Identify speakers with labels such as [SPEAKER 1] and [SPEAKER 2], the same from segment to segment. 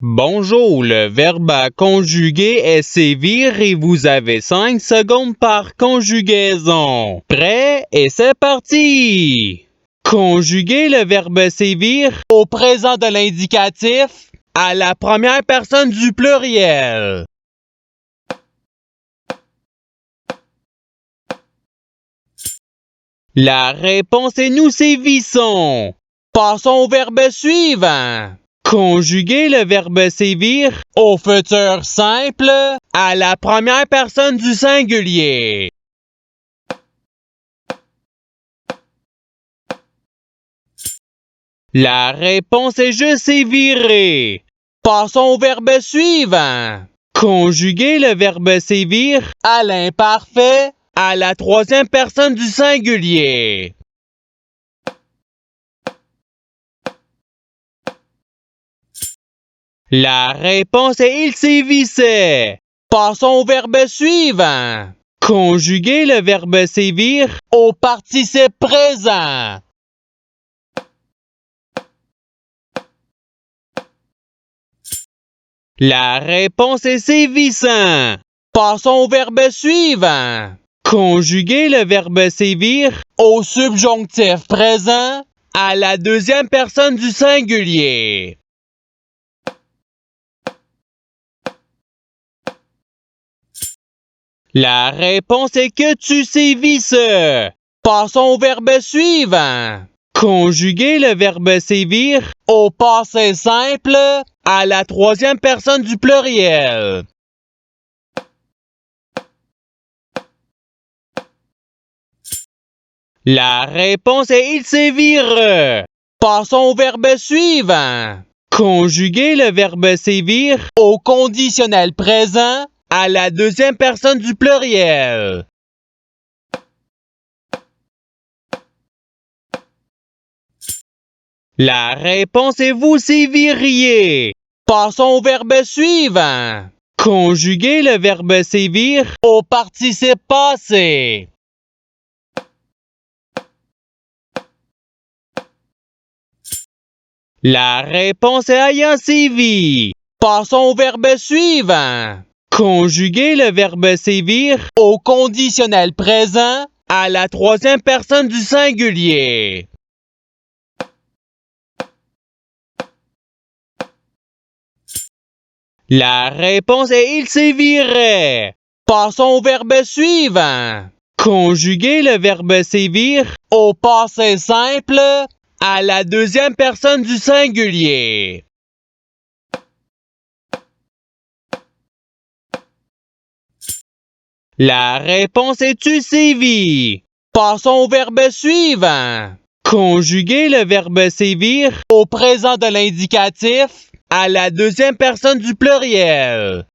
[SPEAKER 1] Bonjour, le verbe à conjuguer est sévir et vous avez 5 secondes par conjugaison. Prêt et c'est parti! Conjuguez le verbe sévir au présent de l'indicatif à la première personne du pluriel. La réponse est nous sévissons. Passons au verbe suivant. Conjuguez le verbe sévir au futur simple à la première personne du singulier. La réponse est je sévirer. Passons au verbe suivant. Conjuguez le verbe sévir à l'imparfait à la troisième personne du singulier. La réponse est il sévissait. Passons au verbe suivant. Conjuguez le verbe sévir au participe présent. La réponse est sévissant. Passons au verbe suivant. Conjuguez le verbe sévir au subjonctif présent à la deuxième personne du singulier. La réponse est que tu sévisses. Passons au verbe suivant. Conjuguez le verbe sévir au passé simple à la troisième personne du pluriel. La réponse est il sévire. Passons au verbe suivant. Conjuguez le verbe sévir au conditionnel présent à la deuxième personne du pluriel. La réponse est vous séviriez. Passons au verbe suivant. Conjuguez le verbe sévir au participe passé. La réponse est ayant sévi. Passons au verbe suivant. Conjuguez le verbe sévir au conditionnel présent à la troisième personne du singulier. La réponse est il sévirait. Passons au verbe suivant. Conjuguez le verbe sévir au passé simple à la deuxième personne du singulier. La réponse est tu sévis. Passons au verbe suivant. Conjuguez le verbe sévir au présent de l'indicatif à la deuxième personne du pluriel.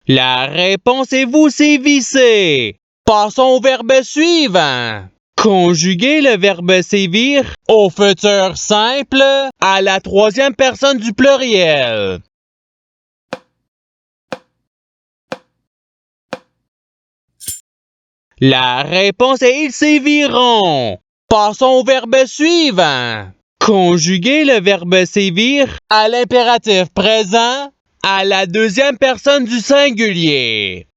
[SPEAKER 1] La réponse est vous sévissez. Passons au verbe suivant. Conjuguez le verbe sévir au futur simple à la troisième personne du pluriel. La réponse est ils séviront. Passons au verbe suivant. Conjuguez le verbe sévir à l'impératif présent à la deuxième personne du singulier.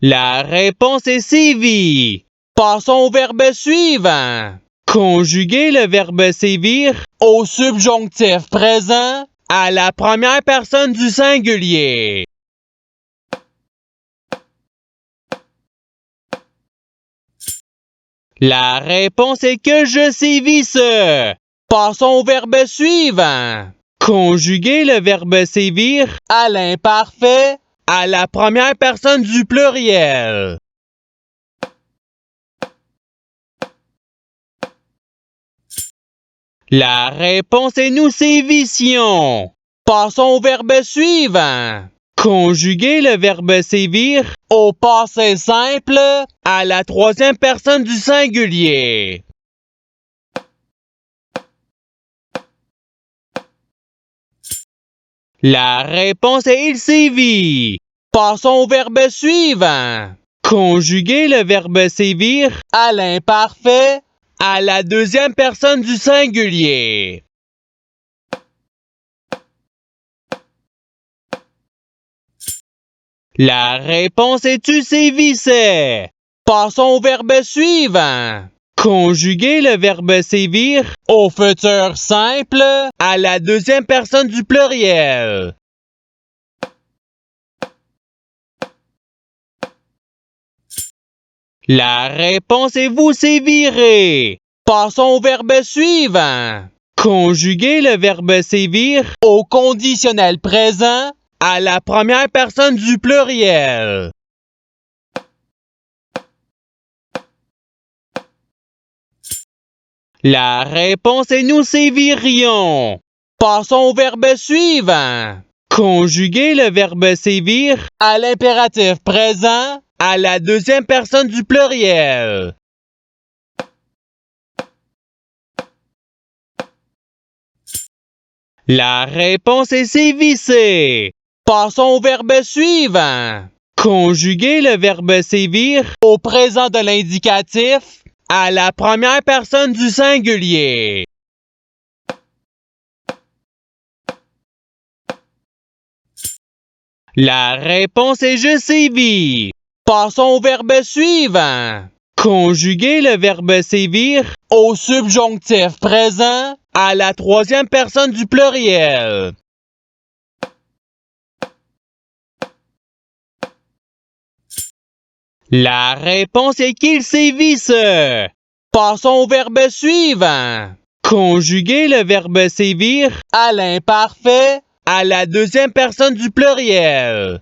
[SPEAKER 1] La réponse est sévi. Passons au verbe suivant. Conjuguez le verbe sévir au subjonctif présent à la première personne du singulier. La réponse est que je sévisse. Passons au verbe suivant. Conjuguez le verbe sévir à l'imparfait à la première personne du pluriel. La réponse est nous sévissions. Passons au verbe suivant. Conjuguez le verbe sévir au passé simple à la troisième personne du singulier. La réponse est il sévit. Passons au verbe suivant. Conjuguer le verbe sévir à l'imparfait à la deuxième personne du singulier. La réponse est tu sévissais. Passons au verbe suivant. Conjuguer le verbe sévir au futur simple à la deuxième personne du pluriel. La réponse est vous sévirez. Passons au verbe suivant. Conjuguer le verbe sévir au conditionnel présent à la première personne du pluriel. La réponse est nous sévirions. Passons au verbe suivant. Conjuguer le verbe sévir à l'impératif présent à la deuxième personne du pluriel. La réponse est sévisser. Passons au verbe suivant. Conjuguer le verbe sévir au présent de l'indicatif à la première personne du singulier. La réponse est je sévis. Passons au verbe suivant. Conjuguer le verbe sévir au subjonctif présent à la troisième personne du pluriel. La réponse est qu'il sévisse. Passons au verbe suivant. Conjuguer le verbe sévir à l'imparfait à la deuxième personne du pluriel.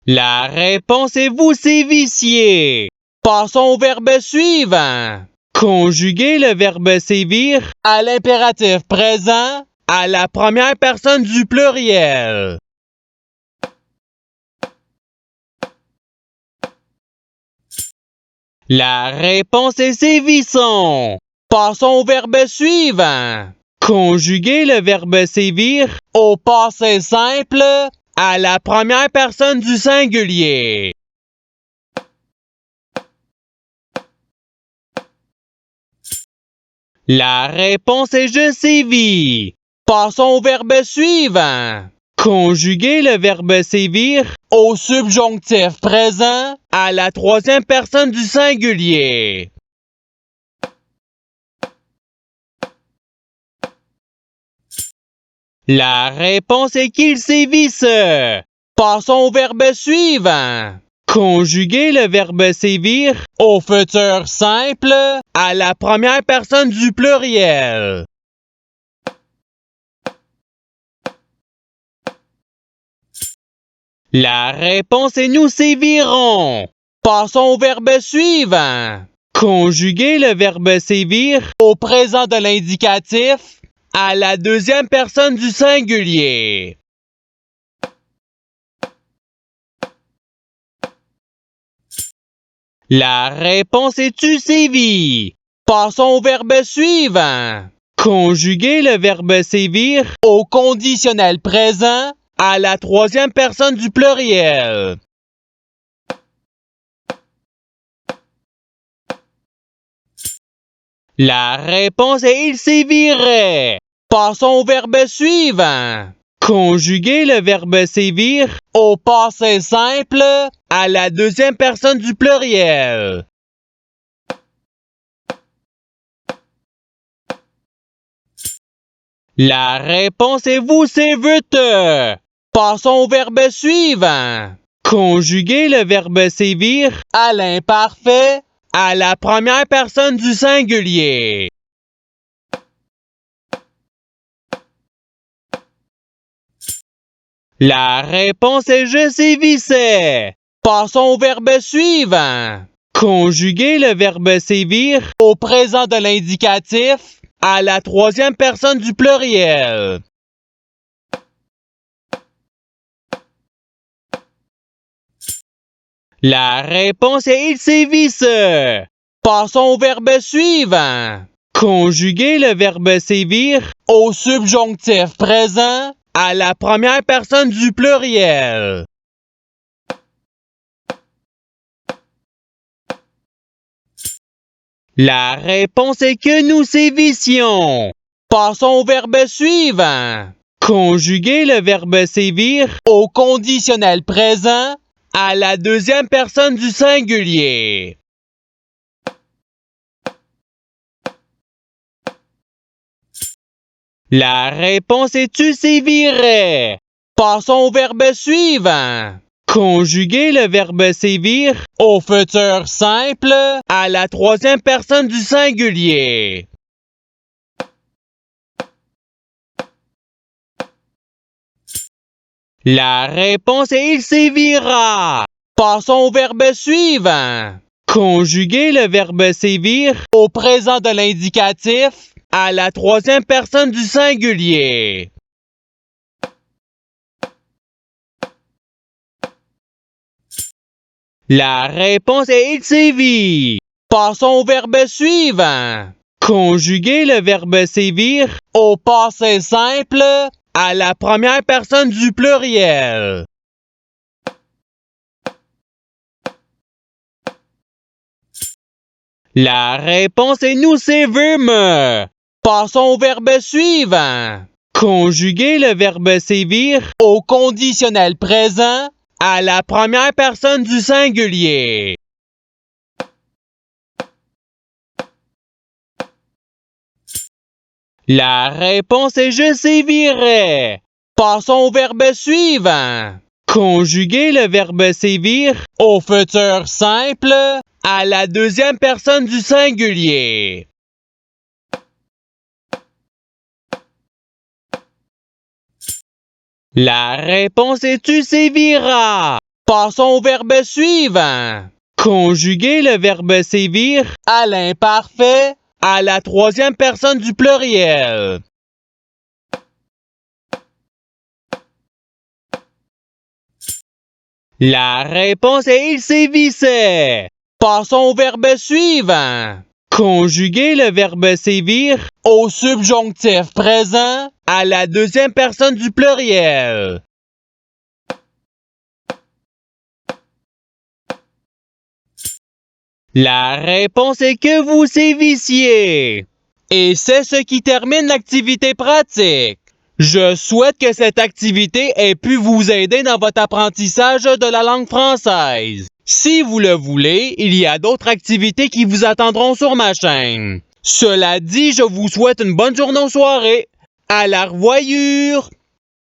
[SPEAKER 1] La réponse est vous sévissiez. Passons au verbe suivant. Conjuguer le verbe sévir à l'impératif présent à la première personne du pluriel. La réponse est sévissons. Passons au verbe suivant. Conjuguer le verbe sévir au passé simple à la première personne du singulier. La réponse est je sévis. Passons au verbe suivant. Conjuguer le verbe sévir au subjonctif présent à la troisième personne du singulier. La réponse est qu'il sévisse. Passons au verbe suivant. Conjuguer le verbe sévir au futur simple à la première personne du pluriel. La réponse est nous sévirons. Passons au verbe suivant. Conjuguer le verbe sévir au présent de l'indicatif à la deuxième personne du singulier. La réponse est tu sévis. Passons au verbe suivant. Conjuguer le verbe sévir au conditionnel présent à la troisième personne du pluriel. La réponse est il sévirait. Passons au verbe suivant. Conjuguer le verbe sévir au passé simple à la deuxième personne du pluriel. La réponse est vous sévute. Passons au verbe suivant. Conjuguer le verbe sévir à l'imparfait à la première personne du singulier. La réponse est je sévissais. Passons au verbe suivant. Conjuguer le verbe sévir au présent de l'indicatif à la troisième personne du pluriel. La réponse est il sévisse. Passons au verbe suivant. Conjuguez le verbe sévir au subjonctif présent à la première personne du pluriel. La réponse est que nous sévissions. Passons au verbe suivant. Conjuguez le verbe sévir au conditionnel présent à la deuxième personne du singulier. La réponse est tu sévirais. Passons au verbe suivant. Conjuguez le verbe sévir au futur simple à la troisième personne du singulier. La réponse est il sévira. Passons au verbe suivant. Conjuguez le verbe sévir au présent de l'indicatif à la troisième personne du singulier. La réponse est il sévit. Passons au verbe suivant. Conjuguez le verbe sévir au passé simple à la première personne du pluriel. La réponse est nous sévîmes. Passons au verbe suivant. Conjuguez le verbe sévir au conditionnel présent à la première personne du singulier. La réponse est je sévirais. Passons au verbe suivant. Conjuguez le verbe sévir au futur simple à la deuxième personne du singulier. La réponse est tu séviras. Passons au verbe suivant. Conjuguez le verbe sévir à l'imparfait à la troisième personne du pluriel. La réponse est il sévissait. Passons au verbe suivant. Conjuguez le verbe sévir au subjonctif présent à la deuxième personne du pluriel. La réponse est que vous sévissiez. Et c'est ce qui termine l'activité pratique. Je souhaite que cette activité ait pu vous aider dans votre apprentissage de la langue française. Si vous le voulez, il y a d'autres activités qui vous attendront sur ma chaîne. Cela dit, je vous souhaite une bonne journée ou soirée. À la revoyure!